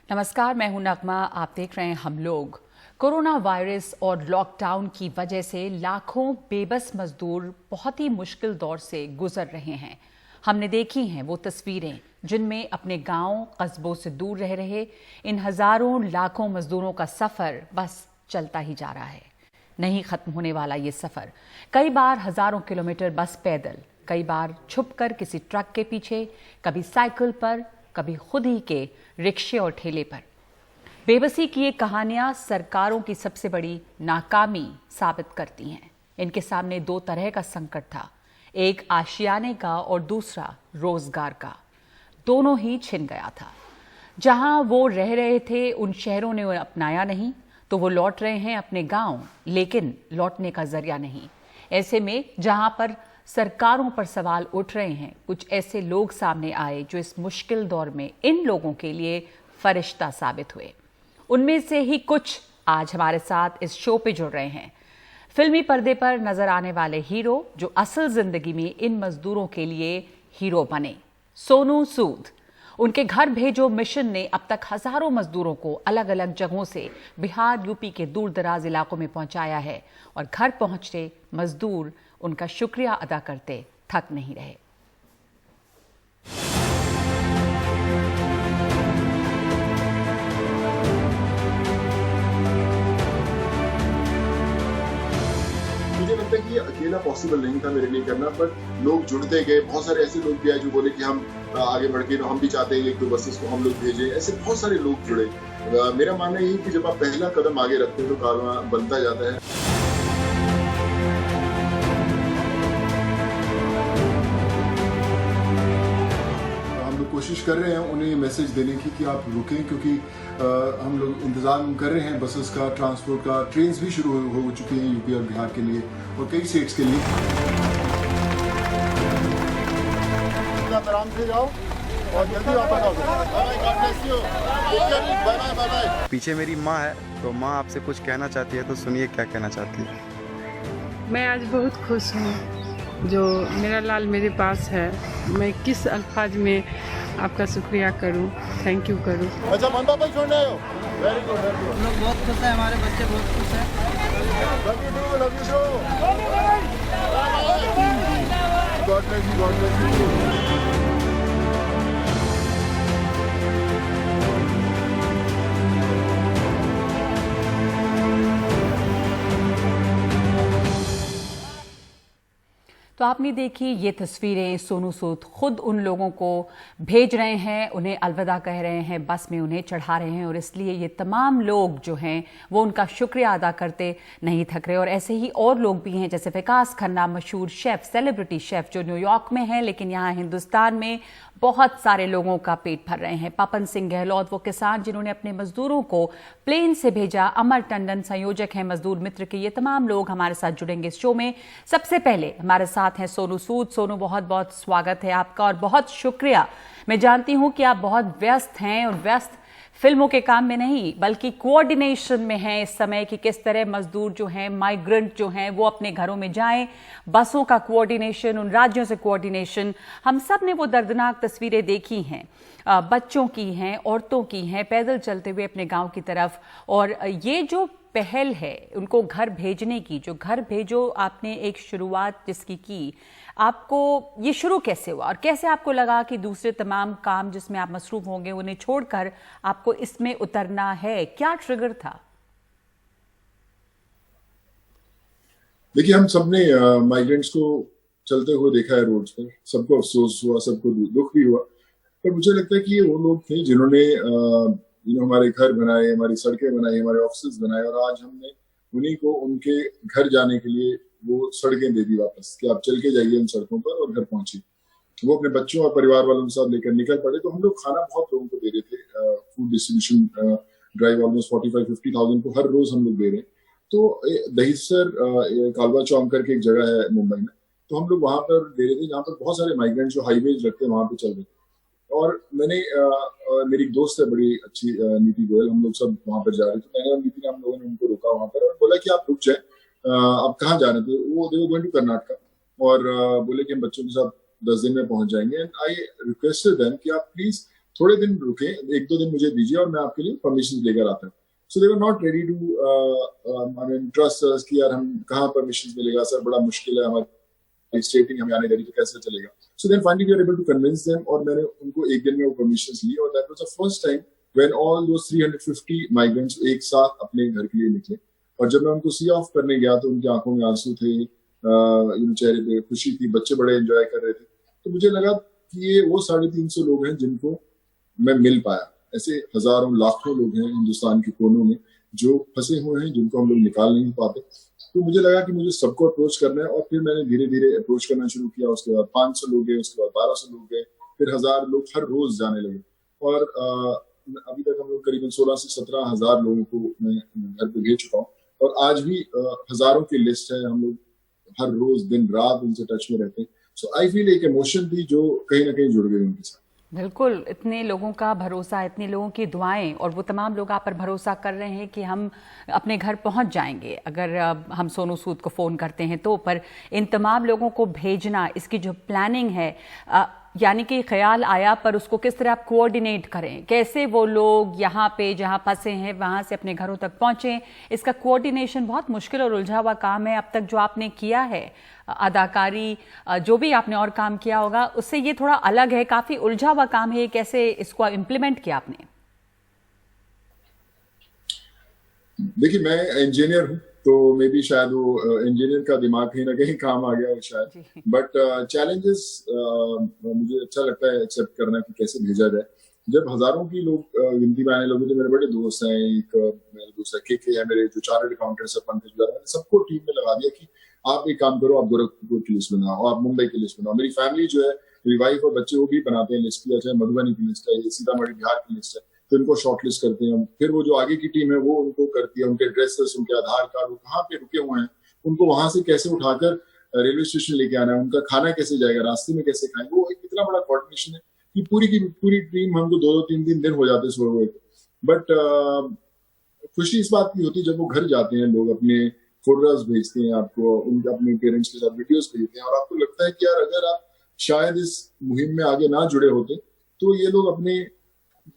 नमस्कार, मैं हूं नगमा। आप देख रहे हैं हम लोग। कोरोना वायरस और लॉकडाउन की वजह से लाखों बेबस मजदूर बहुत ही मुश्किल दौर से गुजर रहे हैं। हमने देखी हैं वो तस्वीरें जिनमें अपने गांव कस्बों से दूर रह रहे इन हजारों लाखों मजदूरों का सफर बस चलता ही जा रहा है। नहीं खत्म होने वाला ये सफर। कई बार हजारों किलोमीटर बस पैदल, कई बार छुपकर किसी ट्रक के पीछे, कभी साइकिल पर, कभी खुद ही के रिक्शे और ठेले पर। बेबसी की ये कहानियां सरकारों की सबसे बड़ी नाकामी साबित करती हैं। इनके सामने दो तरह का संकट था, एक आशियाने का और दूसरा रोजगार का। दोनों ही छिन गया था। जहां वो रह रहे थे उन शहरों ने उन्हें अपनाया नहीं, तो वो लौट रहे हैं अपने गांव, लेकिन लौटने का जरिया नहीं। ऐसे में जहां पर सरकारों पर सवाल उठ रहे हैं, कुछ ऐसे लोग सामने आए जो इस मुश्किल दौर में इन लोगों के लिए फरिश्ता साबित हुए। उनमें से ही कुछ आज हमारे साथ इस शो पे जुड़ रहे हैं। फिल्मी पर्दे पर नजर आने वाले हीरो जो असल जिंदगी में इन मजदूरों के लिए हीरो बने, सोनू सूद। उनके घर भेजो मिशन ने अब तक हजारों मजदूरों को अलग अलग जगहों से बिहार, यूपी के दूर दराज इलाकों में पहुंचाया है और घर पहुंचते मजदूर उनका शुक्रिया अदा करते थक नहीं रहे। मुझे लगता है कि ये अकेला पॉसिबल नहीं था मेरे लिए करना, पर लोग जुड़ते गए। बहुत सारे ऐसे लोग भी आए जो बोले कि हम आगे बढ़ के हम भी चाहते हैं एक दो बसेस को हम लोग भेजें। ऐसे बहुत सारे लोग जुड़े। मेरा मानना यही कि जब आप पहला कदम आगे रखते हैं तो कारवां बनता जाता है। कोशिश कर रहे हैं उन्हें मैसेज देने की कि आप रुकें, क्योंकि हम लोग इंतज़ार कर रहे हैं बसेस का, ट्रांसपोर्ट का। ट्रेन्स भी शुरू हो चुकी हैं यूपी और बिहार के लिए और कई स्टेट्स के लिए। आराम से जाओ और जल्दी वापस आओ। पीछे मेरी माँ है, तो माँ आपसे कुछ कहना चाहती है, तो सुनिए क्या कहना चाहती है। मैं आज बहुत खुश हूँ जो मेरा लाल मेरे पास है। मैं किस अल्फाज में आपका शुक्रिया करूं, थैंक यू करूं। अच्छा, मन पापा छोड़ने आए हो? Very good. हम लोग बहुत खुश हैं, हमारे बच्चे बहुत खुश हैं। Love you too, love you too. God bless you, God bless you. तो आपने देखी ये तस्वीरें। सोनू सूद खुद उन लोगों को भेज रहे हैं, उन्हें अलविदा कह रहे हैं, बस में उन्हें चढ़ा रहे हैं और इसलिए ये तमाम लोग जो हैं वो उनका शुक्रिया अदा करते नहीं थक रहे। और ऐसे ही और लोग भी हैं, जैसे विकास खन्ना, मशहूर शेफ, सेलिब्रिटी शेफ जो न्यूयॉर्क में हैं लेकिन यहाँ हिंदुस्तान में बहुत सारे लोगों का पेट भर रहे हैं। पवन सिंह गहलोत, वो किसान जिन्होंने अपने मजदूरों को प्लेन से भेजा। अमर टंडन संयोजक हैं मजदूर मित्र के। ये तमाम लोग हमारे साथ जुड़ेंगे इस शो में। सबसे पहले हमारे साथ हैं सोनू सूद। सोनू, बहुत बहुत स्वागत है आपका और बहुत शुक्रिया। मैं जानती हूं कि आप बहुत व्यस्त हैं और व्यस्त फिल्मों के काम में नहीं बल्कि कोऑर्डिनेशन में हैं इस समय कि किस तरह मजदूर जो हैं, माइग्रेंट जो हैं, वो अपने घरों में जाएं। बसों का कोऑर्डिनेशन, उन राज्यों से कोऑर्डिनेशन। हम सब ने वो दर्दनाक तस्वीरें देखी हैं, बच्चों की हैं, औरतों की हैं, पैदल चलते हुए अपने गांव की तरफ। और ये जो पहल है उनको घर भेजने की, जो घर भेजो आपने एक शुरुआत जिसकी की, आपको ये शुरू कैसे हुआ और कैसे आपको लगा कि दूसरे तमाम काम जिसमें आप मसरूफ होंगे उन्हें छोड़कर आपको इसमें उतरना है? क्या ट्रिगर था? देखिए, हम सबने माइग्रेंट्स को चलते हुए देखा है रोड्स पर। सबको अफसोस हुआ, सबको दुख भी हुआ, पर मुझे लगता है कि ये वो लोग थे जिन्होंने हमारे घर बनाए, हमारी सड़कें बनाई, हमारे ऑफिस बनाए और आज हमने उन्हीं को उनके घर जाने के लिए वो सड़कें दे दी वापस कि आप चल के जाइए उन सड़कों पर और घर पहुंचे। वो अपने बच्चों और परिवार वालों के साथ लेकर निकल पड़े। तो हम लोग खाना बहुत लोगों को दे रहे थे। फूड डिस्ट्रीब्यूशन ड्राइव ऑलमोस्ट 45-50,000 को हर रोज हम लोग दे रहे हैं। तो दहीसर कालवा चौक करके एक जगह है मुंबई में, तो हम लोग वहां पर दे रहे थे जहाँ पर बहुत सारे माइग्रेंट जो हाईवेज लगते हैं वहां पे चल रहे थे। और मैंने मेरी एक दोस्त है बड़ी अच्छी, नीति गोयल, हम लोग सब वहां पर जा रहे थे। मैंने और नीति ने, हम लोगों ने उनको रोका वहां पर और बोला कि आप रुक जाए, आप कहाँ जा रहे थे? वो दे वर गोइंग टू कर्नाटका, और बोले कि हम बच्चों के साथ 10 दिन में पहुंच जाएंगे। एंड आई रिक्वेस्टेड देम कि आप प्लीज थोड़े दिन रुके, 1-2 दिन मुझे दीजिए और मैं आपके लिए परमिशन लेकर आता हूँ। So they were not ready to trust us कि यार हम कहाँ परमिशन मिलेगा, सर बड़ा मुश्किल है, हमारी स्टेटिंग हमें आने देगी तो कैसे चलेगा। So then finally we are able to convince them, और मैंने उनको 1 दिन में वो परमिशन ली, और that was the first time when all those 350 migrants एक साथ अपने घर के लिए निकले। और जब मैं उनको सी ऑफ करने गया तो उनकी आंखों में आंसू थे, चेहरे पे खुशी थी, बच्चे बड़े एंजॉय कर रहे थे। तो मुझे लगा कि ये वो 350 लोग हैं जिनको मैं मिल पाया। ऐसे हजारों लाखों लोग हैं हिंदुस्तान के कोनों में जो फंसे हुए हैं, जिनको हम लोग निकाल नहीं पाते। तो मुझे लगा कि मुझे सबको अप्रोच करना है, और फिर मैंने धीरे धीरे अप्रोच करना शुरू किया। उसके बाद 500 लोग गए, उसके बाद 1200 लोग गए, फिर 1000 लोग हर रोज जाने लगे। और अभी तक हम लोग करीबन 16 से 17 हजार लोगों को मैं घर पे भेज चुका हूँ, और आज भी हजारों की लिस्ट है। हम लोग हर रोज दिन रात उनसे टच में रहते हैं। सो आई फील एक इमोशन थी जो कहीं ना कहीं जुड़ गई उनके साथ। बिल्कुल, इतने लोगों का भरोसा, इतने लोगों की दुआएं, और वो तमाम लोग आप पर भरोसा कर रहे हैं कि हम अपने घर पहुंच जाएंगे अगर हम सोनू सूद को फ़ोन करते हैं तो। पर इन तमाम लोगों को भेजना, इसकी जो प्लानिंग है, यानी कि ख्याल आया, पर उसको किस तरह आप कोऑर्डिनेट करें, कैसे वो लोग यहाँ पे जहाँ फंसे हैं वहाँ से अपने घरों तक पहुँचें, इसका कोऑर्डिनेशन बहुत मुश्किल और उलझा हुआ काम है। अब तक जो आपने किया है, अदाकारी, जो भी आपने और काम किया होगा, उससे ये थोड़ा अलग है, काफ़ी उलझा हुआ काम है। कैसे इसको इम्प्लीमेंट किया आपने? देखिए, मैं इंजीनियर हूँ, तो मे बी शायद वो इंजीनियर का दिमाग कहीं ना कहीं काम आ गया हो शायद। बट चैलेंजेस मुझे अच्छा लगता है एक्सेप्ट करना कि कैसे भेजा जाए। जब हजारों की लोग गिनती में आने लगे, तो मेरे बड़े दोस्त हैं, एक मेरे दोस्त है के है, मेरे जो चार्टर्ड अकाउंटेंट्स है पंकज, मैंने सबको टीम में लगा दिया कि आप एक काम करो, आप गोरखपुर की लिस्ट बनाओ, आप मुंबई की लिस्ट बनाओ। मेरी फैमिली जो है, मेरी वाइफ और बच्चे, वो भी बनाते हैं लिस्ट की। अच्छा, मधुबनी की लिस्ट है, सीतामढ़ी बिहार की लिस्ट है, तो इनको शॉर्टलिस्ट करते हैं। फिर वो जो आगे की टीम है वो उनको करती है, उनके एड्रेसेस, उनके आधार कार्ड, वो कहाँ पे रुके हुए हैं, उनको वहां से कैसे उठाकर रेलवे स्टेशन लेके आना है, उनका खाना कैसे जाएगा, रास्ते में कैसे खाएंगे। वो एक इतना बड़ा कोऑर्डिनेशन है कि पूरी की पूरी टीम हमको 2-3 दिन हो जाते सोए हुए। बट खुशी इस बात की होती है जब वो घर जाते हैं, लोग अपने फोटोग्राफ्स भेजते हैं आपको, उनके अपने पेरेंट्स के साथ वीडियोस भेजते हैं, और आपको लगता है कि यार अगर आप शायद इस मुहिम में आगे ना जुड़े होते तो ये लोग अपने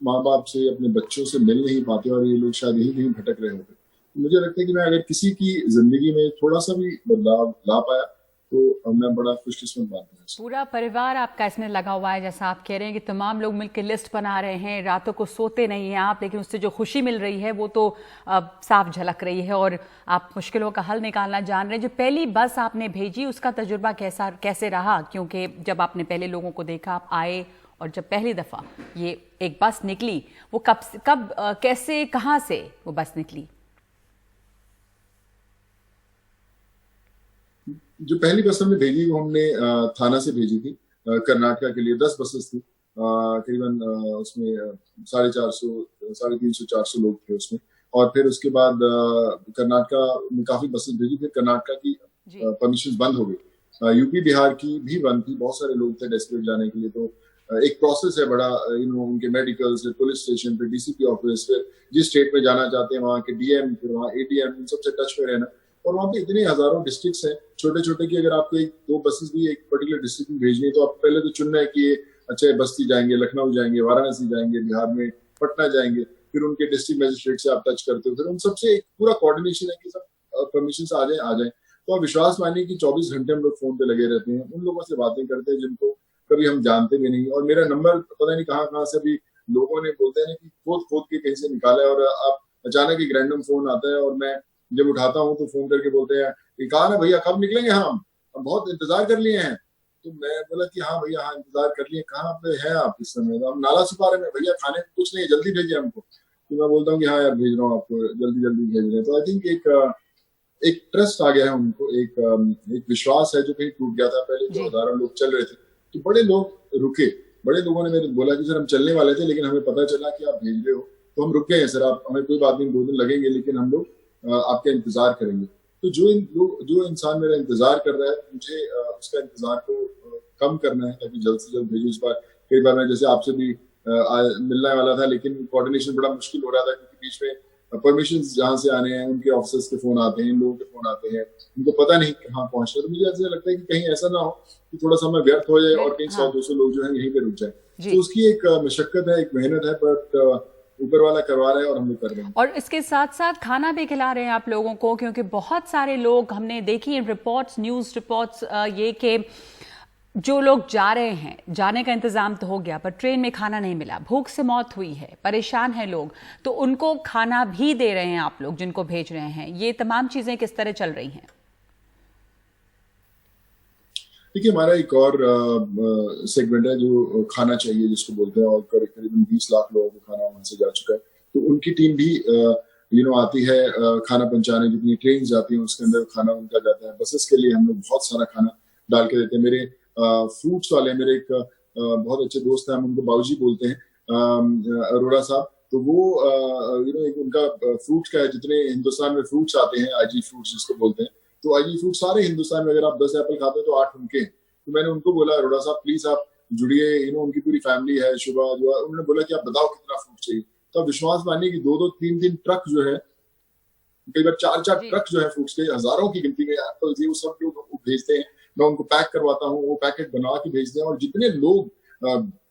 माँ बाप से, अपने बच्चों से मिल नहीं पाते, और ये लोग शायद यही कहीं भटक रहे होते। तो मुझे लगता है कि मैं अगर किसी की जिंदगी में थोड़ा सा भी बदलाव ला पाया तो मैं बड़ा खुशकिस्मत मानता हूँ। पूरा परिवार आपका इसमें लगा हुआ है, जैसा आप कह रहे हैं कि तमाम लोग मिलकर लिस्ट बना रहे हैं, रातों को सोते नहीं हैं आप, लेकिन उससे जो खुशी मिल रही है वो तो साफ झलक रही है, और आप मुश्किलों का हल निकालना जान रहे हैं। जो पहली बस आपने भेजी, उसका तजुर्बा कैसे रहा? क्योंकि जब आपने पहले लोगों को देखा, आप आए, और जब पहली दफ़ा ये एक बस निकली, वो कब कैसे, कहाँ से वो बस निकली? जो पहली बस हमने भेजी वो हमने थाना से भेजी थी कर्नाटका के लिए। 10 बसेस थी, करीबन उसमें 450, 350, 400 लोग थे उसमें। और फिर उसके बाद कर्नाटका में काफी बसेस भेजी। फिर कर्नाटका की परमिशन बंद हो गई, यूपी बिहार की भी बंद थी, बहुत सारे लोग थे डेस्परेट जाने के लिए। तो एक प्रोसेस है बड़ा, उनके मेडिकल से पुलिस स्टेशन पे, डीसीपी ऑफिस, फिर जिस स्टेट में जाना चाहते हैं वहाँ के डीएम, फिर वहाँ एडीएम, इन सबसे टच में रहना। और वहाँ पे इतने हजारों डिस्ट्रिक्ट्स हैं छोटे छोटे कि अगर आपको 1-2 बसेस भी एक पर्टिकुलर डिस्ट्रिक्ट में भेजनी है तो आपको पहले तो चुनना है कि ये अच्छा बस्ती जाएंगे, लखनऊ जाएंगे, वाराणसी जाएंगे, बिहार में पटना जाएंगे, फिर उनके डिस्ट्रिक्ट मजिस्ट्रेट से आप टच करते हो, फिर उन सबसे एक पूरा कोऑर्डिनेशन है कि सब परमिशन आ जाए। तो आप विश्वास मानिए कि 24 घंटे हम लोग फोन पे लगे रहते हैं, उन लोगों से बातें करते हैं जिनको कभी हम जानते भी नहीं। और मेरा नंबर पता नहीं कहाँ से अभी लोगों ने बोलते हैं कि खोद के कहीं से निकाला है, और आप अचानक एक रैंडम फोन आता है और मैं जब उठाता हूँ तो फोन करके बोलते हैं कि कहा ना भैया कब निकलेंगे, हम बहुत इंतजार कर लिए हैं। तो मैं बोला कि हाँ भैया, हाँ इंतजार कर लिए, कहाँ पे है आप इस समय? तो हम नाला सुपारे में, भैया खाने कुछ नहीं, जल्दी भेजिए हमको। तो मैं बोलता हूँ कि हाँ यार भेज रहा हूँ आपको, जल्दी भेज रहे हैं। तो आई थिंक एक ट्रस्ट आ गया है उनको, एक विश्वास है जो कहीं टूट गया था। पहले जो हजारों लोग चल रहे थे तो बड़े लोग रुके, बड़े लोगों ने मेरे बोला कि सर हम चलने वाले थे लेकिन हमें पता चला कि आप भेज रहे हो तो हम रुक गए हैं सर, आप हमें कोई बात नहीं, 2 दिन लगेंगे लेकिन हम लोग आपका इंतजार करेंगे। तो जो इंसान मेरा इंतजार कर रहा है, मुझे उसका इंतजार को कम करना है ताकि जल्द से जल्द भेजूं। इस बार कई बार मैं जैसे आपसे भी मिलने वाला था, लेकिन कोऑर्डिनेशन बड़ा मुश्किल हो रहा था क्योंकि बीच में परमिशन जहाँ से आने हैं उनके ऑफिसर्स के फोन आते हैं, इन लोगों के फोन आते हैं, उनको पता नहीं कहाँ पहुंचना। तो मुझे ऐसा लगता है कि कहीं ऐसा ना हो कि थोड़ा समय व्यर्थ हो जाए और कहीं 100-200 लोग जो है यहीं पे रुक जाए। तो उसकी एक मशक्कत है, एक मेहनत है, बट ऊपर वाला करवा रहे हैं और हम लोग कर रहे हैं। और इसके साथ साथ खाना भी खिला रहे हैं आप लोगों को, क्योंकि बहुत सारे लोग हमने देखी रिपोर्ट्स, न्यूज़ रिपोर्ट्स ये कि जो लोग जा रहे हैं, जाने का इंतजाम तो हो गया पर ट्रेन में खाना नहीं मिला, भूख से मौत हुई है, परेशान है लोग, तो उनको खाना भी दे रहे हैं आप लोग जिनको भेज रहे हैं। ये तमाम चीजें किस तरह चल रही हैं? देखिए, हमारा एक और सेगमेंट है जो खाना चाहिए जिसको बोलते हैं, और करीबन 20 लाख लोगों को खाना वहां से जा चुका है। तो उनकी टीम भी आती है खाना पहुंचाने। जितनी ट्रेन जाती है उसके अंदर खाना उनका जाता है। बसेस के लिए हम लोग बहुत सारा खाना डाल के देते हैं। मेरे फ्रूट्स वाले, मेरे एक बहुत अच्छे दोस्त हैं, हम उनको बाबूजी बोलते हैं, अरोड़ा साहब। तो वो एक उनका फ्रूट्स का है, जितने हिंदुस्तान में फ्रूट्स आते हैं, आईजी फ्रूट्स जिसको बोलते हैं, तो आईजी फ्रूट सारे हिंदुस्तान में अगर आप 10 एप्पल खाते हैं तो 8 उनके। तो मैंने उनको बोला, अरोड़ा साहब प्लीज आप जुड़िए, उनकी पूरी फैमिली है, शुभा जो है, उन्होंने बोला कि आप बताओ कितना फ्रूट चाहिए। तो आप विश्वास मानिए कि 2-2, 3-3 ट्रक जो है, कई बार 4-4 ट्रक जो है फ्रूट्स के, हजारों की गिनती में एप्पल वो सब लोग भेजते हैं। मैं उनको पैक करवाता हूँ, वो पैकेट बना के भेजते हैं। और जितने लोग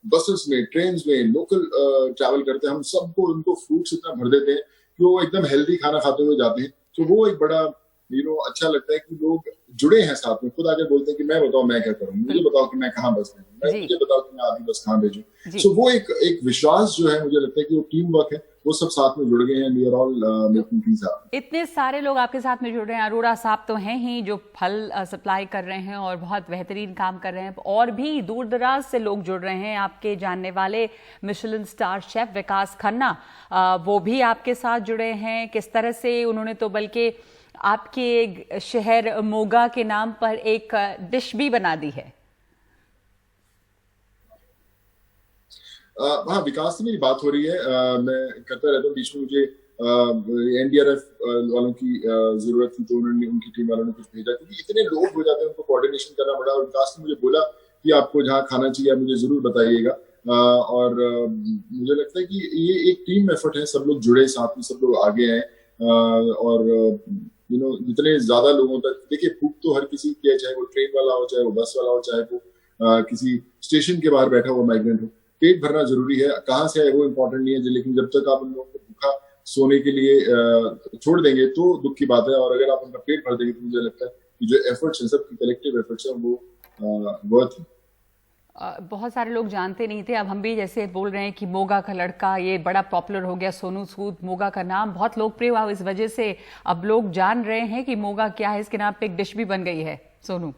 बसेस में, ट्रेन में, लोकल ट्रैवल करते हैं, हम सबको उनको फ्रूट्स इतना भर देते हैं कि वो एकदम हेल्दी खाना खाते हुए जाते हैं। तो वो एक बड़ा अच्छा लगता है कि लोग जुड़े हैं साथ में, खुद आके बोलते हैं कि मैं बताओ मैं क्या करूं, मुझे बताओ कि मैं कहाँ बस भेजूं, मुझे बताओ कि मैं आधी बस कहाँ भेजूं। सो वो एक विश्वास जो है, मुझे लगता है कि वो टीम वर्क है, वो सब साथ में जुड़ गए हैं। We are all making things happen. इतने सारे लोग आपके साथ में जुड़ रहे हैं। अरोड़ा साहब तो हैं ही जो फल सप्लाई कर रहे हैं और बहुत बेहतरीन काम कर रहे हैं, और भी दूर दराज से लोग जुड़ रहे हैं। आपके जानने वाले मिशेलिन स्टार शेफ विकास खन्ना, वो भी आपके साथ जुड़े हैं। किस तरह से उन्होंने तो बल्कि आपके शहर मोगा के नाम पर एक डिश भी बना दी है। हाँ, विकास से मेरी बात हो रही है। मैं करता रहता हूँ, बीच में मुझे एनडीआरएफ वालों की जरूरत थी, तो उनकी टीम वालों ने कुछ भेजा, क्योंकि इतने लोग हो जाते हैं, उनको कोऑर्डिनेशन करना पड़ा। और विकास ने मुझे बोला कि आपको जहाँ खाना चाहिए मुझे जरूर बताइएगा। और मुझे लगता है कि ये एक टीम एफर्ट है, सब लोग जुड़े, साथ में सब लोग आगे आए। और जितने ज्यादा लोगों तक, देखिए भूख तो हर किसी की है, चाहे वो ट्रेन वाला हो, चाहे वो बस वाला हो, चाहे वो किसी स्टेशन के बाहर बैठा हुआ माइग्रेंट हो। पेट भरना जरूरी है, कहाँ से है वो इम्पोर्टेंट नहीं है, लेकिन जब तक आप उन लोगों को भूखा सोने के लिए छोड़ देंगे तो दुख की बात है। और अगर आप उनका पेट भर देंगे तो मुझे लगता है कि जो एफर्ट्स हैं, सबकी कलेक्टिव एफर्ट्स हैं, वो वर्थ है। बहुत सारे लोग जानते नहीं थे, अब हम भी जैसे बोल रहे हैं कि मोगा का लड़का ये बड़ा पॉपुलर हो गया, सोनू सूद, मोगा का नाम बहुत लोकप्रिय हुआ इस वजह से। अब लोग जान रहे हैं कि मोगा क्या है, इसके नाम पे एक डिश भी बन गई है। सोनू,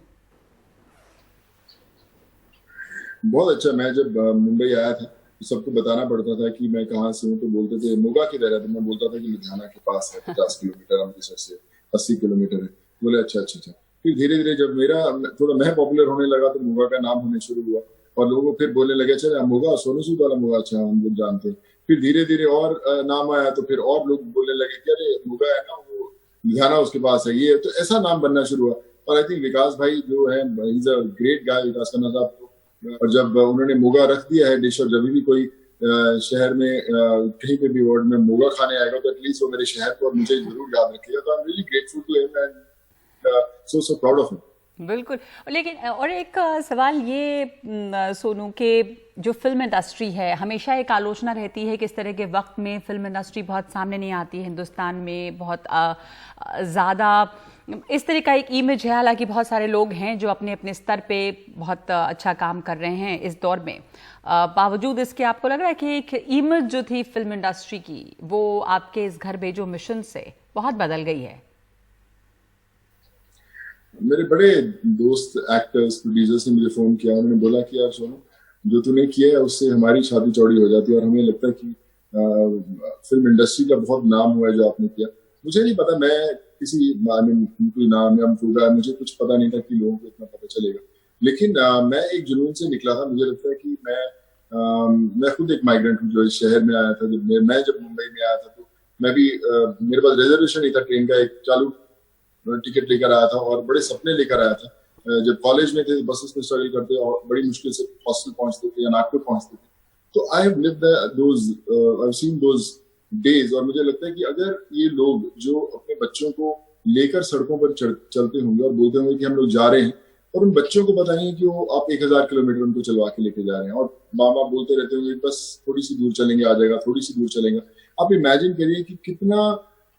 बहुत अच्छा। मैं जब मुंबई आया था तो सबको बताना पड़ता था कि मैं कहाँ से हूँ, तो बोलते थे मोगा किधर है, तो मैं बोलता था कि लुधियाना के पास है, 50 किलोमीटर, अमृतसर से 80 किलोमीटर है। बोले अच्छा अच्छा अच्छा। फिर धीरे धीरे जब मेरा थोड़ा मैं पॉपुलर होने लगा तो मोगा का नाम होने शुरू हुआ, और लोगों फिर बोलने लगे अच्छा मोगा, सोनू सूद वाला मोगा, अच्छा हम लोग जानते हैं। फिर धीरे धीरे और नाम आया तो फिर और लोग बोलने लगे कि अरे मोगा है ना, वो लुधियाना उसके पास है, ये तो ऐसा नाम बनना शुरू हुआ। और आई थिंक विकास भाई जो है, he is a great guy, Vikas Khanna साहब को। और जब उन्होंने मोगा रख दिया है डिश, और जब भी कोई शहर में कहीं पे भी वर्ल्ड में मोगा खाने आएगा तो एटलीस्ट वो मेरे शहर को और मुझे जरूर याद रखेगा। तो I am really grateful to him and so proud of him. बिल्कुल। लेकिन और एक सवाल ये सोनू के, जो फिल्म इंडस्ट्री है, हमेशा एक आलोचना रहती है कि इस तरह के वक्त में फिल्म इंडस्ट्री बहुत सामने नहीं आती है हिंदुस्तान में, बहुत ज़्यादा इस तरह का एक इमेज है। हालांकि बहुत सारे लोग हैं जो अपने अपने स्तर पे बहुत अच्छा काम कर रहे हैं इस दौर में, बावजूद इसके आपको लग रहा है कि एक इमेज जो थी फिल्म इंडस्ट्री की, वो आपके इस घर भेजो मिशन से बहुत बदल गई है? मेरे बड़े दोस्त एक्टर्स, प्रोड्यूसर्स ने मुझे फोन किया, उन्होंने बोला कि यार सोनू, जो तूने किया है उससे हमारी शादी चौड़ी हो जाती है, और हमें लगता है कि फिल्म इंडस्ट्री का बहुत नाम हुआ है जो आपने किया। मुझे नहीं पता, मैं किसी नाम या मुझे कुछ पता नहीं था कि लोगों को इतना पता चलेगा, लेकिन मैं एक जुनून से निकला था। मुझे लगता है कि मैं खुद एक माइग्रेंट हूँ जो इस शहर में आया था। जब मुंबई में आया था तो मैं भी, मेरे पास रिजर्वेशन नहीं था ट्रेन का, एक चालू टिकट लेकर आया था और बड़े सपने लेकर आया था। जब कॉलेज में थे बसेस में स्ट्रगल करते और बड़ी मुश्किल से हॉस्टल पहुंचते थे या नागपुर पहुंचते थे। तो I have lived those, I have seen those days. और मुझे लगता है कि अगर ये लोग जो अपने बच्चों को लेकर सड़कों पर चलते होंगे और बोलते होंगे कि हम लोग जा रहे हैं, और उन बच्चों को पता नहीं कि वो आप 1000 किलोमीटर उनको चलवा के लेके जा रहे हैं, और माँ बाप बोलते रहते होंगे बस थोड़ी सी दूर चलेंगे आ जाएगा, थोड़ी सी दूर चलेंगे। आप इमेजिन करिए कि कितना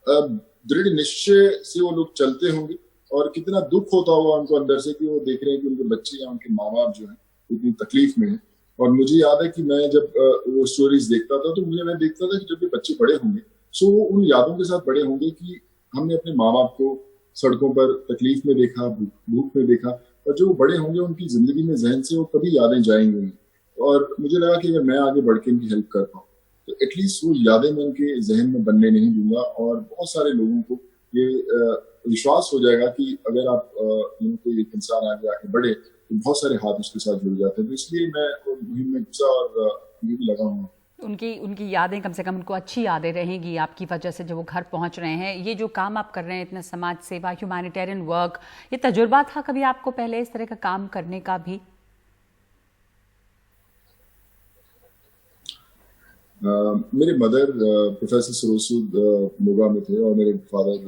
दृढ़ निश्चय से वो लोग चलते होंगे और कितना दुख होता होगा उनको अंदर से कि वो देख रहे हैं कि उनके बच्चे या उनके माँ बाप जो है इतनी तकलीफ में है। और मुझे याद है कि मैं जब वो स्टोरीज देखता था तो मैं देखता था कि जब ये बच्चे बड़े होंगे सो वो उन यादों के साथ बड़े होंगे कि हमने अपने माँ बाप को सड़कों पर तकलीफ में देखा, भूख में देखा, और जो बड़े होंगे उनकी जिंदगी में जहन से वो कभी यादें जाएंगी नहीं। और मुझे लगा कि अगर मैं आगे बढ़ के इनकी हेल्प कर पाऊँ तो एटलीस्ट वो यादें मैं उनके जहन में बनने नहीं दूंगा। और बहुत सारे लोगों को ये विश्वास हो जाएगा कि अगर आप कोई एक इंसान आगे आगे बढ़े तो बहुत सारे हाथ उसके साथ जुड़ जाते हैं। तो इसलिए मैं मुहिम में घुसा और ये भी लगा हूँ। उनकी यादें, कम से कम उनको अच्छी यादें रहेंगी आपकी वजह से, जब वो घर पहुंच रहे हैं। ये जो काम आप कर रहे हैं, इतना समाज सेवा, ह्यूमैनिटेरियन वर्क, ये तजुर्बा था कभी आपको पहले इस तरह का काम करने का भी? मेरे मदर प्रोफेसर सरोसूद मोगा में थे और मेरे फादर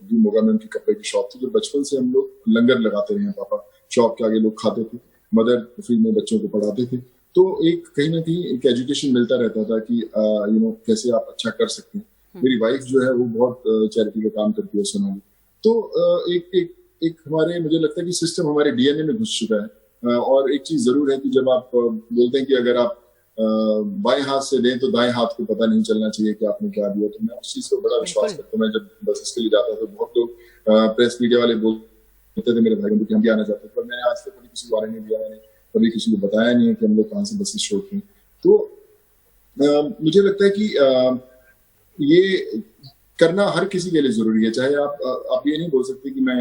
भी मोगा में उनकी कपड़े की शॉप थी। जो बचपन से हम लोग लंगर लगाते रहे हैं, पापा शॉप के आगे लोग खाते थे, मदर फ्री में बच्चों को पढ़ाते थे। तो एक कहीं ना कहीं एक एजुकेशन मिलता रहता था कि कैसे आप अच्छा कर सकते हैं। मेरी वाइफ जो है वो बहुत चैरिटी का काम करती है सोनाली। तो एक हमारे, मुझे लगता है कि सिस्टम हमारे डीएनए में घुस चुका है। और एक चीज जरूर है कि जब आप बोलते हैं कि अगर आप बाएं हाथ से दें तो दाएं हाथ को पता नहीं चलना चाहिए कि आपने क्या दिया। तो मैं उस चीज को बड़ा विश्वास करता हूँ। मैं जब बसेस के लिए जाता था तो बहुत लोग प्रेस मीडिया वाले बोलते थे मेरे भाई बंधु कि हम भी आना चाहते थे, पर मैंने आज तक कभी किसी को आने नहीं दिया, मैंने कभी किसी को बताया नहीं है कि हम लोग कहाँ से बसेस छोड़ते हैं। तो मुझे लगता है कि ये करना हर किसी के लिए जरूरी है। चाहे आप ये नहीं बोल सकते कि मैं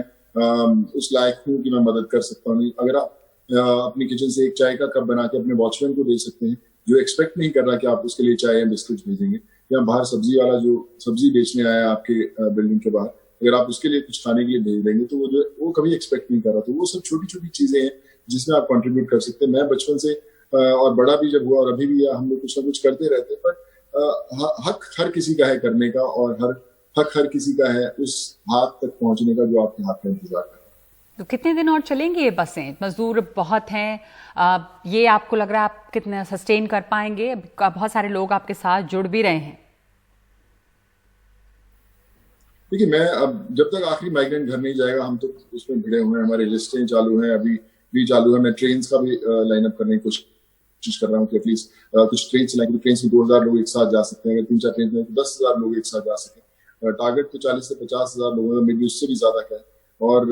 उस लायक हूँ कि मैं मदद कर सकता हूँ। अगर आप अपनी किचन से एक चाय का कप बना के अपने वॉचमैन को दे सकते हैं जो एक्सपेक्ट नहीं कर रहा कि आप उसके लिए चाय या बिस्किट भेजेंगे, या बाहर सब्जी वाला जो सब्जी बेचने आया आपके बिल्डिंग के बाहर, अगर आप उसके लिए कुछ खाने के लिए भेज देंगे तो वो कभी एक्सपेक्ट नहीं कर रहा। तो वो सब छोटी छोटी चीजें हैं जिसमें आप कंट्रीब्यूट कर सकते हैं। मैं बचपन से और बड़ा भी जब हुआ और अभी भी हम लोग कुछ ना कुछ करते रहते हैं, पर हक हर किसी का है करने का, और हर किसी का है उस हाथ तक पहुंचने का जो आपके हाथ में इंतजार कर। तो कितने दिन और चलेंगी ये बसें? मजदूर बहुत हैं, ये आपको लग रहा है आप कितना सस्टेन कर पाएंगे? बहुत सारे लोग आपके साथ जुड़ भी रहे हैं। देखिए, मैं अब जब तक आखिरी माइग्रेंट घर नहीं जाएगा हम तो उसमें भिड़े हुए हैं। हमारी लिस्टें चालू हैं, अभी भी चालू है। मैं ट्रेन का भी लाइन अप करने की कोशिश कर रहा हूँ कि एटलीस्ट कुछ ट्रेन चलाएंगे। ट्रेन से 2000 लोग एक साथ जा सकते हैं, अगर 3-4 ट्रेन में 10,000 लोग एक साथ जा सके। टारगेट तो 40 से 50,000 लोगों में, मे उससे भी ज्यादा का है। और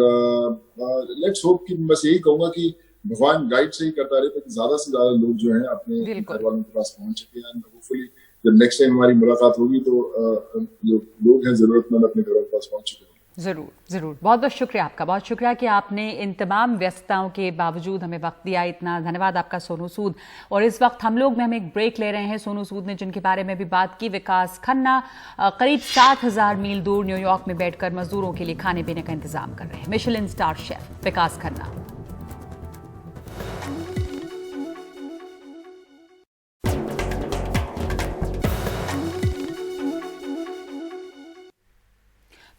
लेट्स होप कि बस यही कहूंगा कि भगवान गाइड से ही करता रहे ताकि ज्यादा से ज्यादा लोग जो है अपने घर वालों के पास पहुंच सके। एंड होपफुली जब नेक्स्ट टाइम हमारी मुलाकात होगी तो जो लोग हैं जरूरतमंद अपने घरों के पास पहुंच चुके हैं। जरूर जरूर। बहुत बहुत शुक्रिया आपका, बहुत शुक्रिया कि आपने इन तमाम व्यस्तताओं के बावजूद हमें वक्त दिया। इतना धन्यवाद आपका सोनू सूद। और इस वक्त हम लोग में हम एक ब्रेक ले रहे हैं। सोनू सूद ने जिनके बारे में भी बात की, विकास खन्ना, करीब 7,000 मील दूर न्यूयॉर्क में बैठकर मजदूरों के लिए खाने पीने का इंतजाम कर रहे हैं। मिशेलिन स्टार शेफ विकास खन्ना।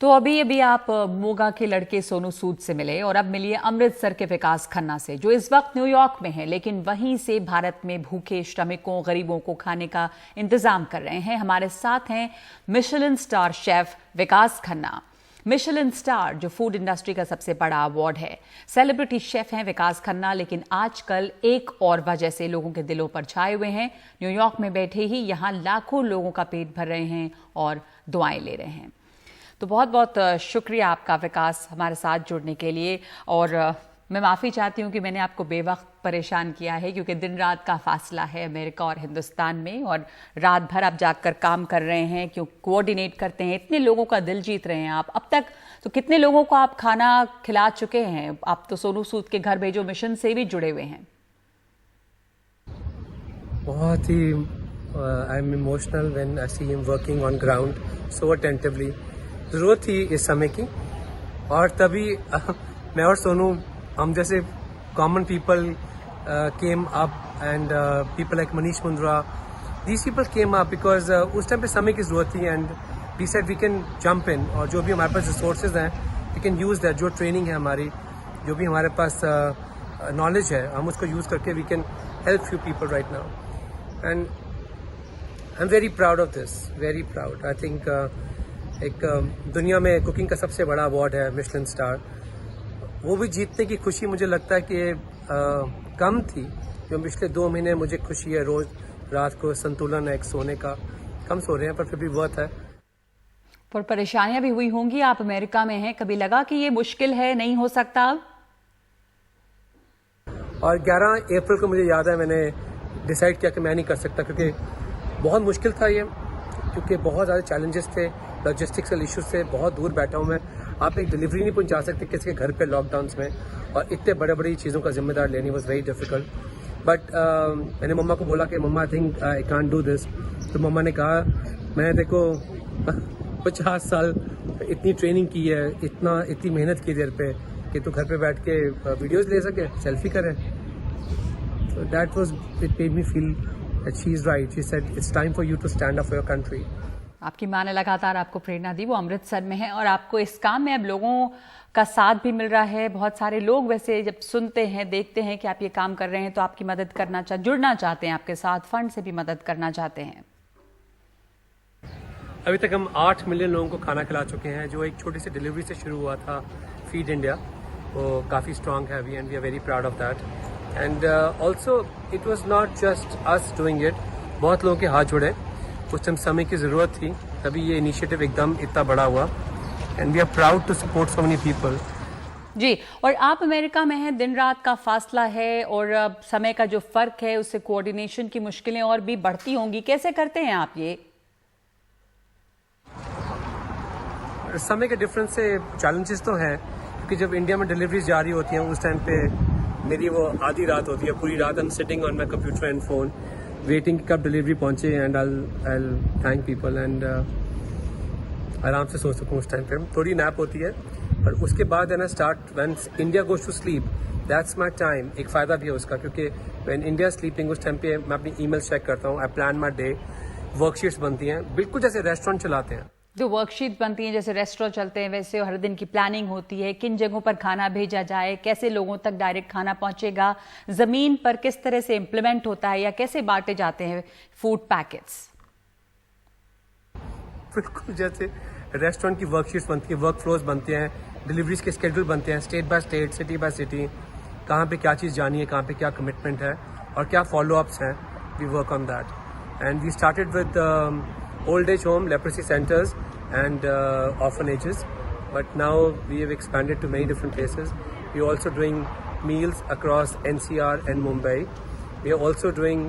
तो अभी आप मोगा के लड़के सोनू सूद से मिले, और अब मिलिए अमृतसर के विकास खन्ना से, जो इस वक्त न्यूयॉर्क में है लेकिन वहीं से भारत में भूखे श्रमिकों, गरीबों को खाने का इंतजाम कर रहे हैं। हमारे साथ हैं मिशेलिन स्टार शेफ विकास खन्ना। मिशेलिन स्टार जो फूड इंडस्ट्री का सबसे बड़ा अवार्ड है। सेलिब्रिटी शेफ हैं विकास खन्ना, लेकिन आजकल एक और वजह से लोगों के दिलों पर छाए हुए हैं। न्यूयॉर्क में बैठे ही यहाँ लाखों लोगों का पेट भर रहे हैं और दुआएं ले रहे हैं। तो बहुत बहुत शुक्रिया आपका विकास हमारे साथ जुड़ने के लिए। और मैं माफ़ी चाहती हूँ कि मैंने आपको बेवक्त परेशान किया है, क्योंकि दिन रात का फासला है अमेरिका और हिंदुस्तान में, और रात भर आप जागकर काम कर रहे हैं, क्यों कोऑर्डिनेट करते हैं, इतने लोगों का दिल जीत रहे हैं आप। अब तक तो कितने लोगों को आप खाना खिला चुके हैं? आप तो सोनू सूद के घर भेजो मिशन से भी जुड़े हुए हैं। बहुत ही I am emotional when I see him working on ground so attentively. जरूरत थी इस समय की, और तभी मैं और सोनू हम जैसे common people came up and people like Manish Mundra, these people came up because उस टाइम पे समय की जरूरत थी and we said we can jump in, और जो भी हमारे पास रिसोर्सेज हैं वी कैन यूज़ दैट, जो ट्रेनिंग है हमारी, जो भी हमारे पास नॉलेज है, हम उसको यूज़ करके we can help few people right now and I am very proud of this, very proud. I think एक दुनिया में कुकिंग का सबसे बड़ा अवार्ड है मिशेलिन स्टार, वो भी जीतने की खुशी मुझे लगता है कि कम थी। जो पिछले 2 महीने मुझे खुशी है, रोज रात को संतुलन है एक सोने का, कम सो रहे हैं पर फिर भी वर्थ है। पर परेशानियां भी हुई होंगी, आप अमेरिका में हैं, कभी लगा कि ये मुश्किल है, नहीं हो सकता अब? और 11 अप्रैल को मुझे याद है मैंने डिसाइड किया कि मैं नहीं कर सकता, क्योंकि बहुत मुश्किल था ये, क्योंकि बहुत ज़्यादा चैलेंजेस थे, लॉजिस्टिक्सल इश्यूज थे, बहुत दूर बैठा हूँ मैं, आप एक डिलीवरी नहीं पहुंचा सकते किसी के घर पे लॉकडाउन्स में, और इतने बड़े बड़ी चीज़ों का जिम्मेदार लेनी वॉज वेरी डिफिकल्ट। बट मैंने मम्मा को बोला कि मम्मा I think I can't do this, तो मम्मा ने कहा मैंने देखो 50 साल इतनी ट्रेनिंग की है, इतनी मेहनत की देर पे, कि तू घर पे बैठ के वीडियोस ले सके, सेल्फी करे। So that was, it made me feel that she is right. She said it's time for you to stand up for your country. आपकी माँ ने लगातार आपको प्रेरणा दी, वो अमृतसर में है और आपको इस काम में अब लोगों का साथ भी मिल रहा है। बहुत सारे लोग वैसे जब सुनते हैं, देखते हैं कि आप ये काम कर रहे हैं तो आपकी मदद करना जुड़ना चाहते हैं आपके साथ, फंड से भी मदद करना चाहते हैं। अभी तक हम 8 मिलियन लोगों को खाना खिला चुके हैं, जो एक छोटी सी डिलीवरी से शुरू हुआ था, फीड इंडिया, वो काफ़ी स्ट्रॉन्ग है अभी and we are very proud of that. And also it was not just us doing it, बहुत लोगों के हाथ जुड़े, उस टाइम समय की ज़रूरत थी, तभी ये इनिशिएटिव एकदम इतना बड़ा हुआ and we are proud to support so many people. जी, और आप अमेरिका में हैं, दिन रात का फासला है और समय का जो फर्क है उससे कोऑर्डिनेशन की मुश्किलें और भी बढ़ती होंगी, कैसे करते हैं आप ये? समय के डिफरेंस से चैलेंजेस तो हैं, क्योंकि जब इंडिया में डिलीवरीज जारी होती हैं उस टाइम पे मेरी वो आधी रात होती है, पूरी रात I'm sitting on my computer and phone waiting कब डिलीवरी पहुंचे and I'll thank people and आराम से सो सकूं उस टाइम पे। थोड़ी नैप होती है और उसके बाद है ना start when India goes to sleep, that's my time। एक फ़ायदा भी है उसका, क्योंकि when India is sleeping उस टाइम पे मैं अपनी ईमेल चेक करता हूँ, I plan my day, worksheets बनती हैं, बिल्कुल जैसे रेस्टोरेंट चलाते हैं। जो वर्कशीट बनती हैं जैसे रेस्टोरेंट चलते हैं, वैसे हर दिन की प्लानिंग होती है, किन जगहों पर खाना भेजा जाए, कैसे लोगों तक डायरेक्ट खाना पहुंचेगा, जमीन पर किस तरह से इम्प्लीमेंट होता है या कैसे बांटे जाते हैं फूड पैकेट्स। बिल्कुल जैसे रेस्टोरेंट की वर्कशीट्स बनती है, वर्क फ्लोज बनते हैं, डिलीवरीज के स्केड्यूल बनते हैं, state by state, city bye city, कहाँ पे क्या चीज़ जानी है, कहाँ पे क्या कमिटमेंट है और क्या फॉलो अप्स हैं, we work on that and we started with old age home, leprosy centers and orphanages, but now we have expanded to many different places. We are also doing meals across NCR and Mumbai. We are also doing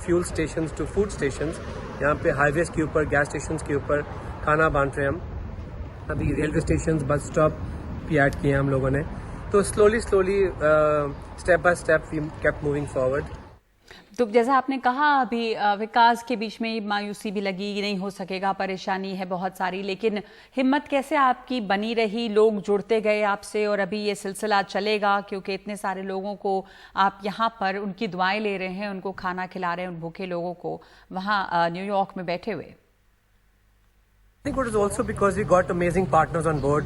fuel stations to food stations. यहाँ पे highways के ऊपर, gas stations के ऊपर खाना बांट रहे हैं हम। अभी रेलवे स्टेशन, बस स्टॉप भी ऐड किए हैं हम लोगों ने। तो slowly step by step we kept moving forward. तो जैसा आपने कहा अभी विकास के बीच में मायूसी भी लगी, नहीं हो सकेगा, परेशानी है बहुत सारी, लेकिन हिम्मत कैसे आपकी बनी रही, लोग जुड़ते गए आपसे और अभी ये सिलसिला चलेगा क्योंकि इतने सारे लोगों को आप यहाँ पर उनकी दुआएं ले रहे हैं, उनको खाना खिला रहे हैं, उन भूखे लोगों को वहाँ न्यूयॉर्क में बैठे हुए। I think it was also because we got amazing partners on board.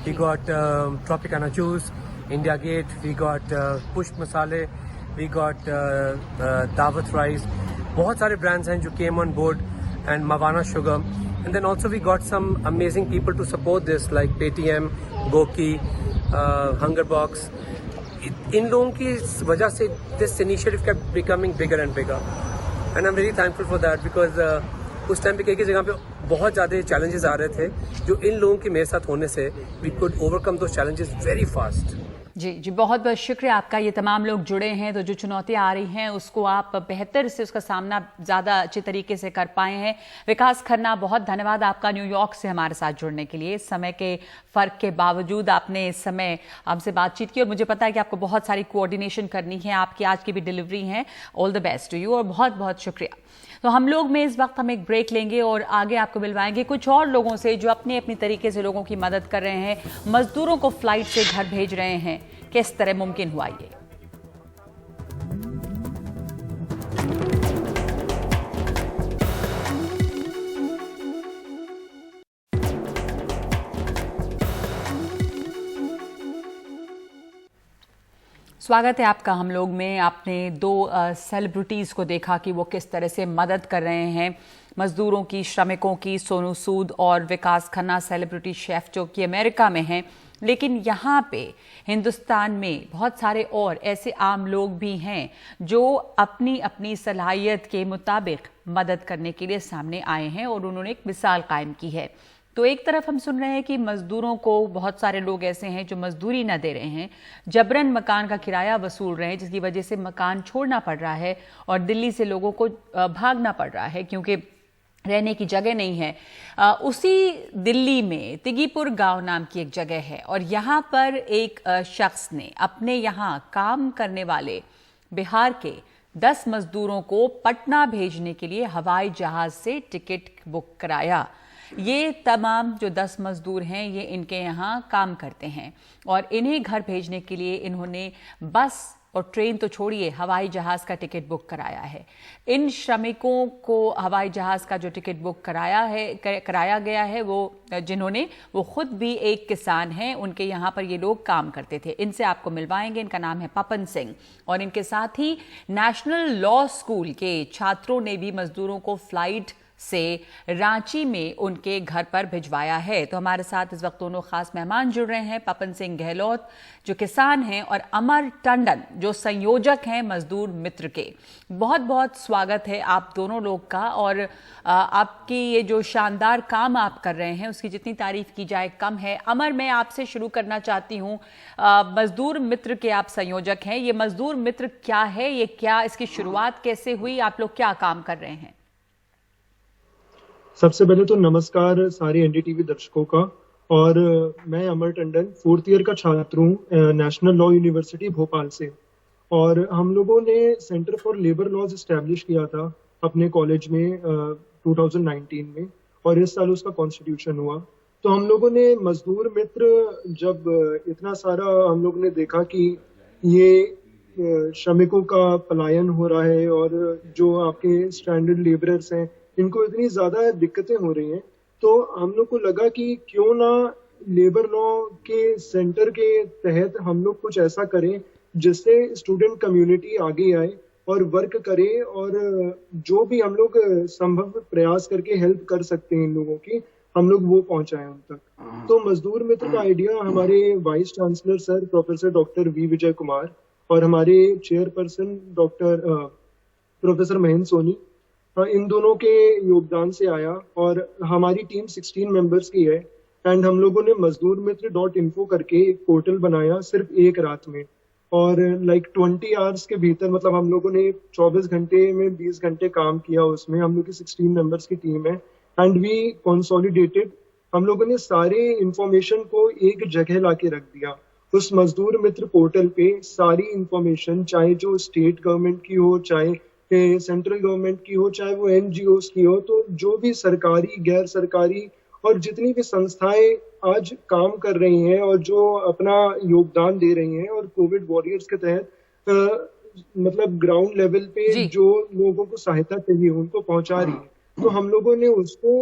We got Tropicana Juice, India Gate, we got Push Masale, we got Dawat Rice. बहुत सारे brands हैं जो came on board and Mavana Sugar. And then also we got some amazing people to support this like Paytm, Goki, Hunger Box. इन लोगों की वजह से this initiative kept becoming bigger and bigger. And I'm very thankful for that because उस time पे कई जगह पे बहुत ज़्यादा चैलेंजेस आ रहे थे, जो इन लोगों के मेरे साथ होने से we could overcome those challenges very fast. जी, बहुत बहुत शुक्रिया आपका। ये तमाम लोग जुड़े हैं तो जो चुनौतियां आ रही हैं उसको आप बेहतर से उसका सामना ज़्यादा अच्छे तरीके से कर पाए हैं। विकास खन्ना, बहुत धन्यवाद आपका न्यूयॉर्क से हमारे साथ जुड़ने के लिए। समय के फ़र्क के बावजूद आपने इस समय हमसे बातचीत की और मुझे पता है कि आपको बहुत सारी कोऑर्डिनेशन करनी है, आपकी आज की भी डिलीवरी है। All the best to you और बहुत बहुत शुक्रिया। तो हम लोग में इस वक्त हम एक ब्रेक लेंगे और आगे आपको मिलवाएंगे कुछ और लोगों से जो अपने अपनी तरीके से लोगों की मदद कर रहे हैं, मजदूरों को फ्लाइट से घर भेज रहे हैं। किस तरह मुमकिन हुआ ये। स्वागत है आपका हम लोग में। आपने दो सेलिब्रिटीज़ को देखा कि वो किस तरह से मदद कर रहे हैं मजदूरों की, श्रमिकों की। सोनू सूद और विकास खन्ना सेलिब्रिटी शेफ जो कि अमेरिका में हैं, लेकिन यहाँ पे हिंदुस्तान में बहुत सारे और ऐसे आम लोग भी हैं जो अपनी अपनी सलाहियत के मुताबिक मदद करने के लिए सामने आए हैं और उन्होंने एक मिसाल कायम की है। तो एक तरफ हम सुन रहे हैं कि मजदूरों को, बहुत सारे लोग ऐसे हैं जो मजदूरी न दे रहे हैं, जबरन मकान का किराया वसूल रहे हैं, जिसकी वजह से मकान छोड़ना पड़ रहा है और दिल्ली से लोगों को भागना पड़ रहा है क्योंकि रहने की जगह नहीं है। उसी दिल्ली में तिगीपुर गांव नाम की एक जगह है और यहाँ पर एक शख्स ने अपने यहाँ काम करने वाले बिहार के 10 मजदूरों को पटना भेजने के लिए हवाई जहाज से टिकट बुक कराया। ये तमाम जो 10 मजदूर हैं ये इनके यहाँ काम करते हैं और इन्हें घर भेजने के लिए इन्होंने बस और ट्रेन तो छोड़िए, हवाई जहाज का टिकट बुक कराया है। इन श्रमिकों को हवाई जहाज का जो टिकट बुक कराया गया है वो खुद भी एक किसान हैं, उनके यहाँ पर ये लोग काम करते थे। इनसे आपको मिलवाएंगे। इनका नाम है पपन सिंह और इनके साथ ही नेशनल लॉ स्कूल के छात्रों ने भी मजदूरों को फ्लाइट से रांची में उनके घर पर भिजवाया है। तो हमारे साथ इस वक्त दोनों खास मेहमान जुड़ रहे हैं, पपन सिंह गहलोत जो किसान हैं और अमर टंडन जो संयोजक हैं मजदूर मित्र के। बहुत बहुत स्वागत है आप दोनों लोग का। और आपकी ये जो शानदार काम आप कर रहे हैं उसकी जितनी तारीफ की जाए कम है। अमर, मैं आपसे शुरू करना चाहती हूँ। मजदूर मित्र के आप संयोजक हैं, ये मजदूर मित्र क्या है, ये क्या, इसकी शुरुआत कैसे हुई, आप लोग क्या काम कर रहे हैं? सबसे पहले तो नमस्कार सारे एनडीटीवी दर्शकों का। और मैं अमर टंडन 4th ईयर का छात्र हूँ नेशनल लॉ यूनिवर्सिटी भोपाल से। और हम लोगों ने centre for labour laws establish किया था अपने कॉलेज में 2019 में और इस साल उसका कॉन्स्टिट्यूशन हुआ। तो हम लोगों ने मजदूर मित्र जब इतना सारा हम लोग ने देखा कि ये श्रमिकों का पलायन हो रहा है और जो आपके स्टैंडर्ड लेबरर्स हैं इनको इतनी ज्यादा दिक्कतें हो रही हैं, तो हम लोग को लगा कि क्यों ना लेबर लॉ के सेंटर के तहत हम लोग कुछ ऐसा करें जिससे स्टूडेंट कम्युनिटी आगे आए और वर्क करे और जो भी हम लोग संभव प्रयास करके हेल्प कर सकते हैं इन लोगों की, हम लोग वो पहुंचाएं उन तक। तो मजदूर मित्र का आइडिया हमारे vice chancellor sir professor doctor V Vijay Kumar और हमारे chairperson doctor professor Mahendra Soni, इन दोनों के योगदान से आया। और हमारी टीम 16 मेंबर्स की है एंड हम लोगों ने मजदूर मित्र .info करके एक पोर्टल बनाया सिर्फ एक रात में। और 20 आवर्स के भीतर, मतलब हम लोगों ने 24 घंटे में 20 घंटे काम किया उसमें। हम लोग की 16 मेंबर्स की टीम है एंड वी कंसोलिडेटेड। हम लोगों ने सारे इंफॉर्मेशन को एक जगह लाके रख दिया उस मजदूर मित्र पोर्टल पे। सारी इंफॉर्मेशन, चाहे जो स्टेट गवर्नमेंट की हो, चाहे सेंट्रल गवर्नमेंट की हो, चाहे वो NGOs की हो, तो जो भी सरकारी, गैर सरकारी और जितनी भी संस्थाएं आज काम कर रही हैं और जो अपना योगदान दे रही हैं और कोविड वॉरियर्स के तहत मतलब ग्राउंड लेवल पे जो लोगों को सहायता चाहिए उनको पहुंचा रही है, तो हम लोगों ने उसको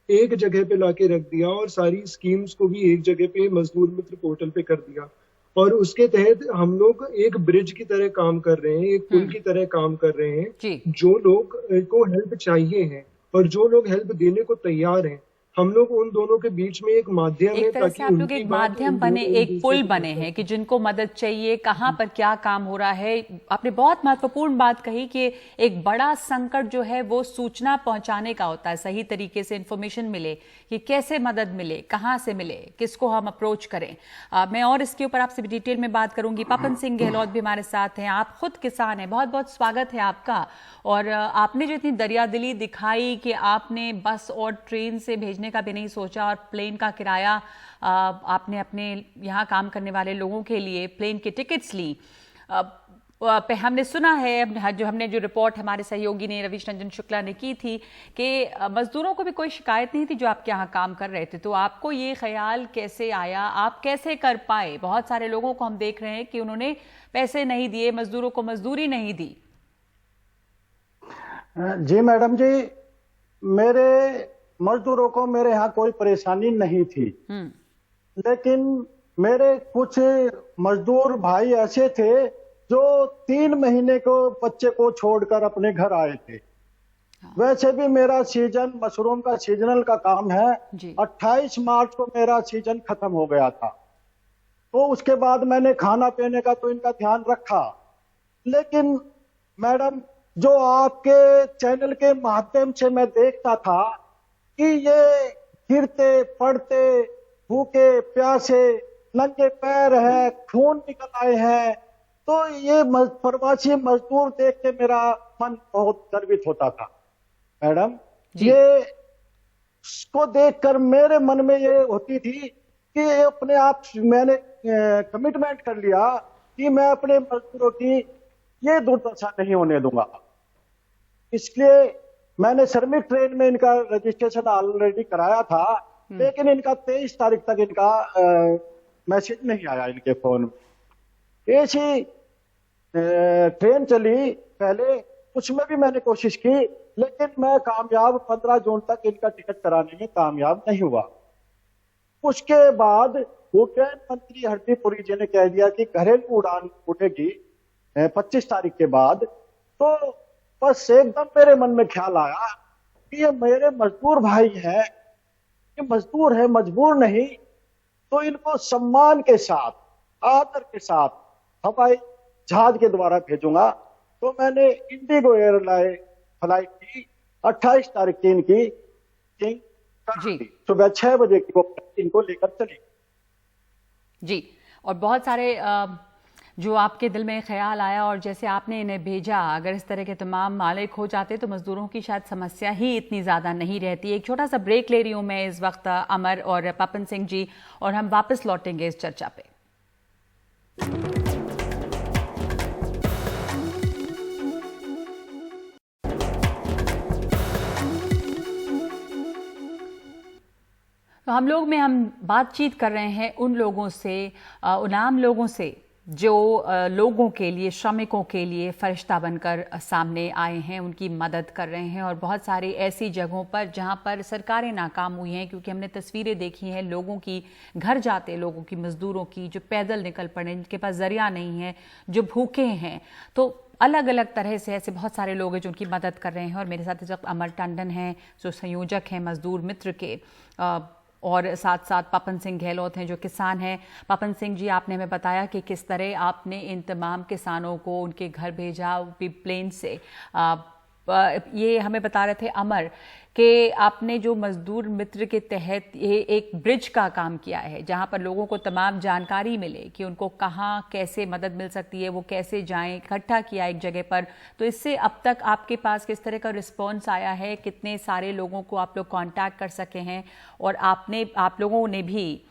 एक जगह पे लाके रख दिया और सारी स्कीम्स को भी एक जगह पे मजदूर मित्र पोर्टल पे कर दिया। और उसके तहत हम लोग एक ब्रिज की तरह काम कर रहे हैं, एक पुल की तरह काम कर रहे हैं। जो लोग को हेल्प चाहिए है और जो लोग हेल्प देने को तैयार हैं, हम लोग उन दोनों के बीच में एक माध्यम है, ताकि आप लोग एक माध्यम बने, एक पुल बने हैं कि जिनको मदद चाहिए, कहाँ पर क्या काम हो रहा है। आपने बहुत महत्वपूर्ण बात कही कि एक बड़ा संकट जो है वो सूचना पहुंचाने का होता है, सही तरीके से इंफॉर्मेशन मिले कि कैसे मदद मिले, कहाँ से मिले, किसको हम अप्रोच करें। मैं और इसके ऊपर आपसे डिटेल में बात करूंगी। पपन सिंह गहलोत भी हमारे साथ हैं, आप खुद किसान हैं, बहुत बहुत स्वागत है आपका। और आपने जो इतनी दरियादिली दिखाई कि आपने बस और ट्रेन से भेजने का भी नहीं सोचा और प्लेन का किराया आपने अपने यहाँ काम करने वाले लोगों के लिए प्लेन की टिकट्स ली। हमने सुना है, जो रिपोर्ट हमारे सहयोगी ने रवीश रंजन शुक्ला ने की थी कि मजदूरों को भी कोई शिकायत नहीं थी जो आपके यहाँ काम कर रहे थे। तो आपको ये ख्याल कैसे आया, आप कैसे कर पाए? बहुत सारे लोगों को हम देख रहे हैं कि उन्होंने पैसे नहीं दिए, मजदूरों को मजदूरी नहीं दी। जी मैडम जी, मेरे मजदूरों को मेरे यहाँ कोई परेशानी नहीं थी, लेकिन मेरे कुछ मजदूर भाई ऐसे थे जो 3 महीने को बच्चे को छोड़कर अपने घर आए थे। वैसे भी मेरा सीजन मशरूम का सीजनल का काम है। 28 मार्च को मेरा सीजन खत्म हो गया था, तो उसके बाद मैंने खाना पीने का तो इनका ध्यान रखा। लेकिन मैडम, जो आपके चैनल के माध्यम से मैं देखता था कि ये गिरते पड़ते भूखे प्यासे नंगे पैर है, खून निकल आए हैं, तो ये प्रवासी मजदूर देख के मेरा मन बहुत गर्वित होता था मैडम। ये इसको देखकर मेरे मन में ये होती थी कि अपने आप मैंने कमिटमेंट कर लिया कि मैं अपने मजदूरों की ये दुर्दशा नहीं होने दूंगा। इसलिए मैंने श्रमिक ट्रेन में इनका रजिस्ट्रेशन ऑलरेडी कराया था, लेकिन इनका 23 तारीख तक इनका मैसेज नहीं आया इनके फोन में। ऐसी ट्रेन चली पहले, उसमें भी मैंने कोशिश की, लेकिन मैं कामयाब 15 जून तक इनका टिकट कराने में कामयाब नहीं हुआ। उसके बाद उड्डयन मंत्री हरदीप पुरी जी ने कह दिया कि घरेलू उड़ान उठेगी 25 तारीख के बाद। तो बस एकदम मेरे मन में ख्याल आया कि ये मेरे मजदूर भाई हैं, ये मजदूर है, मजबूर नहीं, तो इनको सम्मान के साथ, आदर के साथ हवाई जहाज के द्वारा भेजूंगा। तो मैंने इंडिगो एयरलाइन फ्लाइट की 28 तारीख की इनकी सुबह 6 बजे की वो इनको लेकर चली। जी, और बहुत सारे जो आपके दिल में ख्याल आया और जैसे आपने इन्हें भेजा, अगर इस तरह के तमाम मालिक हो जाते तो मजदूरों की शायद समस्या ही इतनी ज़्यादा नहीं रहती। एक छोटा सा ब्रेक ले रही हूँ मैं इस वक्त, अमर और पपन सिंह जी, और हम वापस लौटेंगे इस चर्चा पे। तो हम बातचीत कर रहे हैं उन लोगों से, उन आम लोगों से जो लोगों के लिए, श्रमिकों के लिए फरिश्ता बनकर सामने आए हैं, उनकी मदद कर रहे हैं। और बहुत सारी ऐसी जगहों पर जहां पर सरकारें नाकाम हुई हैं, क्योंकि हमने तस्वीरें देखी हैं लोगों की, घर जाते लोगों की, मजदूरों की, जो पैदल निकल पड़े, जिनके पास जरिया नहीं है, जो भूखे हैं। तो अलग अलग तरह से ऐसे बहुत सारे लोग हैं जो उनकी मदद कर रहे हैं। और मेरे साथ इस वक्त अमर टंडन हैं जो संयोजक हैं मजदूर मित्र के, और साथ साथ पपन सिंह गहलोत हैं जो किसान हैं। पपन सिंह जी, आपने हमें बताया कि किस तरह आपने इन तमाम किसानों को उनके घर भेजा प्लेन से। ये हमें बता रहे थे अमर कि आपने जो मजदूर मित्र के तहत ये एक ब्रिज का काम किया है, जहां पर लोगों को तमाम जानकारी मिले कि उनको कहां कैसे मदद मिल सकती है, वो कैसे जाएं, इकट्ठा किया एक जगह पर। तो इससे अब तक आपके पास किस तरह का रिस्पॉन्स आया है, कितने सारे लोगों को आप लोग कांटेक्ट कर सके हैं? और आप लोगों ने भी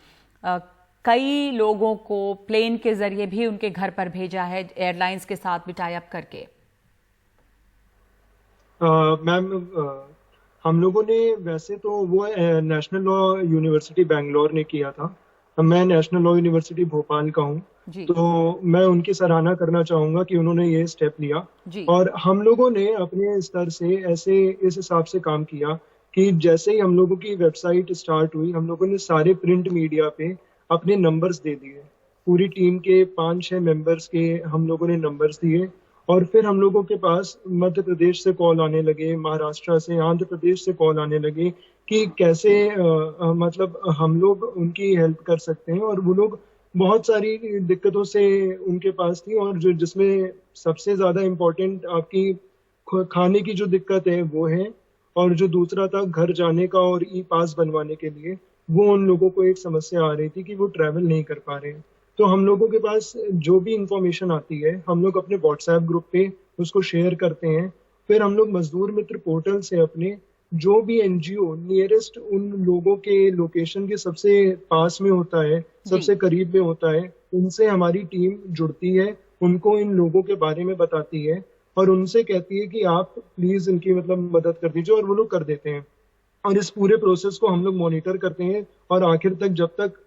कई लोगों को प्लेन के जरिए भी उनके घर पर भेजा है, एयरलाइंस के साथ भी टाई अप करके। मैम, हम लोगों ने वैसे तो वो नेशनल लॉ यूनिवर्सिटी बेंगलोर ने किया था, मैं नेशनल लॉ यूनिवर्सिटी भोपाल का हूँ, तो मैं उनकी सराहना करना चाहूंगा कि उन्होंने ये स्टेप लिया। और हम लोगों ने अपने स्तर से ऐसे इस हिसाब से काम किया कि जैसे ही हम लोगों की वेबसाइट स्टार्ट हुई, हम लोगों ने सारे प्रिंट मीडिया पे अपने नंबर्स दे दिए। पूरी टीम के 5-6 मेंबर्स के हम लोगों ने नंबर्स दिए। और फिर हम लोगों के पास मध्य प्रदेश से कॉल आने लगे, महाराष्ट्र से, आंध्र प्रदेश से कॉल आने लगे कि कैसे मतलब हम लोग उनकी हेल्प कर सकते हैं। और वो लोग बहुत सारी दिक्कतों से उनके पास थी, और जो जिसमें सबसे ज़्यादा इम्पोर्टेंट आपकी खाने की जो दिक्कत है वो है, और जो दूसरा था घर जाने का और ई पास बनवाने के लिए, वो उन लोगों को एक समस्या आ रही थी कि वो ट्रैवल नहीं कर पा रहे हैं। तो हम लोगों के पास जो भी इंफॉर्मेशन आती है हम लोग अपने व्हाट्सएप ग्रुप पे उसको शेयर करते हैं। फिर हम लोग मजदूर मित्र पोर्टल से अपने जो भी एनजीओ नियरेस्ट उन लोगों के लोकेशन के सबसे पास में होता है, सबसे करीब में होता है, उनसे हमारी टीम जुड़ती है उनको इन लोगों के बारे में बताती है और उनसे कहती है कि आप प्लीज इनकी मतलब मदद कर दीजिए, और वो लोग कर देते हैं। और इस पूरे प्रोसेस को हम लोग मॉनिटर करते हैं और आखिर तक जब तक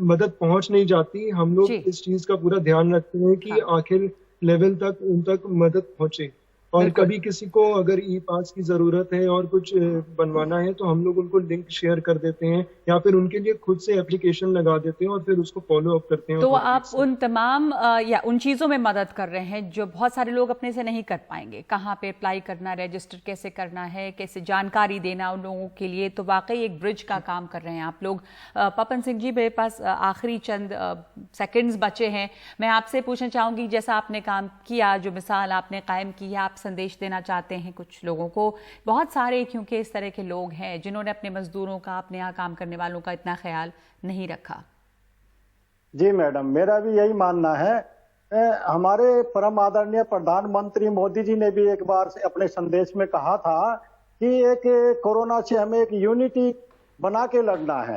मदद पहुंच नहीं जाती, हम लोग जी। इस चीज का पूरा ध्यान रखते हैं कि आखिर लेवल तक उन तक मदद पहुंचे। और बिल्कुल। कभी किसी को अगर ई पास की जरूरत है और कुछ बनवाना है तो हम लोग उनको लिंक शेयर कर देते हैं या फिर उनके लिए खुद से एप्लीकेशन लगा देते हैं और फिर उसको फॉलो अप करते हैं। तो आप उन तमाम या उन चीज़ों में मदद कर रहे हैं जो बहुत सारे लोग अपने से नहीं कर पाएंगे। कहाँ पे अप्लाई करना, रजिस्टर कैसे करना है, कैसे जानकारी देना उन लोगों के लिए, तो वाकई एक ब्रिज का काम कर रहे हैं आप लोग। पपन सिंह जी, मेरे पास आखिरी चंद सेकंड्स बचे हैं। मैं आपसे पूछना चाहूँगी, जैसा आपने काम किया, जो मिसाल आपने कायम की है, आप संदेश देना चाहते हैं कुछ लोगों को? बहुत सारे क्योंकि इस तरह के लोग हैं जिन्होंने अपने मजदूरों का, अपने यहाँ काम करने वालों का इतना ख्याल नहीं रखा। जी मैडम, मेरा भी यही मानना है। हमारे परम आदरणीय प्रधानमंत्री मोदी जी ने भी एक बार से अपने संदेश में कहा था कि एक कोरोना से हमें एक यूनिटी बना के लड़ना है,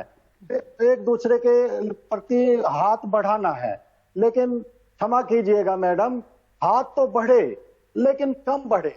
एक दूसरे के प्रति हाथ बढ़ाना है। लेकिन क्षमा कीजिएगा मैडम, हाथ तो बढ़े लेकिन कम बढ़े।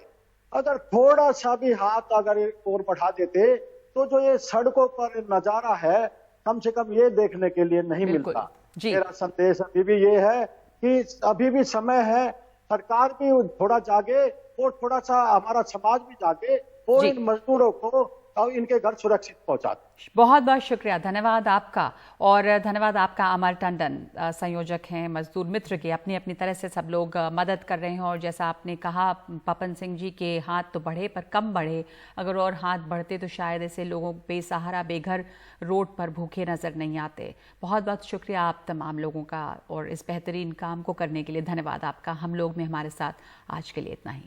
अगर थोड़ा सा भी हाथ अगर और बढ़ा देते तो जो ये सड़कों पर नजारा है कम से कम ये देखने के लिए नहीं मिलता। मेरा संदेश अभी भी ये है कि अभी भी समय है, सरकार भी थोड़ा जागे और थोड़ा सा हमारा समाज भी जागे और इन मजदूरों को और इनके घर सुरक्षित पहुंचा दें। बहुत बहुत शुक्रिया, धन्यवाद आपका। और धन्यवाद आपका अमर टंडन, संयोजक हैं मजदूर मित्र के। अपनी अपनी तरह से सब लोग मदद कर रहे हैं और जैसा आपने कहा पपन सिंह जी के हाथ तो बढ़े पर कम बढ़े। अगर और हाथ बढ़ते तो शायद ऐसे लोगों बेसहारा बेघर रोड पर भूखे नजर नहीं आते। बहुत बहुत शुक्रिया आप तमाम लोगों का और इस बेहतरीन काम को करने के लिए धन्यवाद आपका। हम लोग में हमारे साथ आज के लिए इतना ही।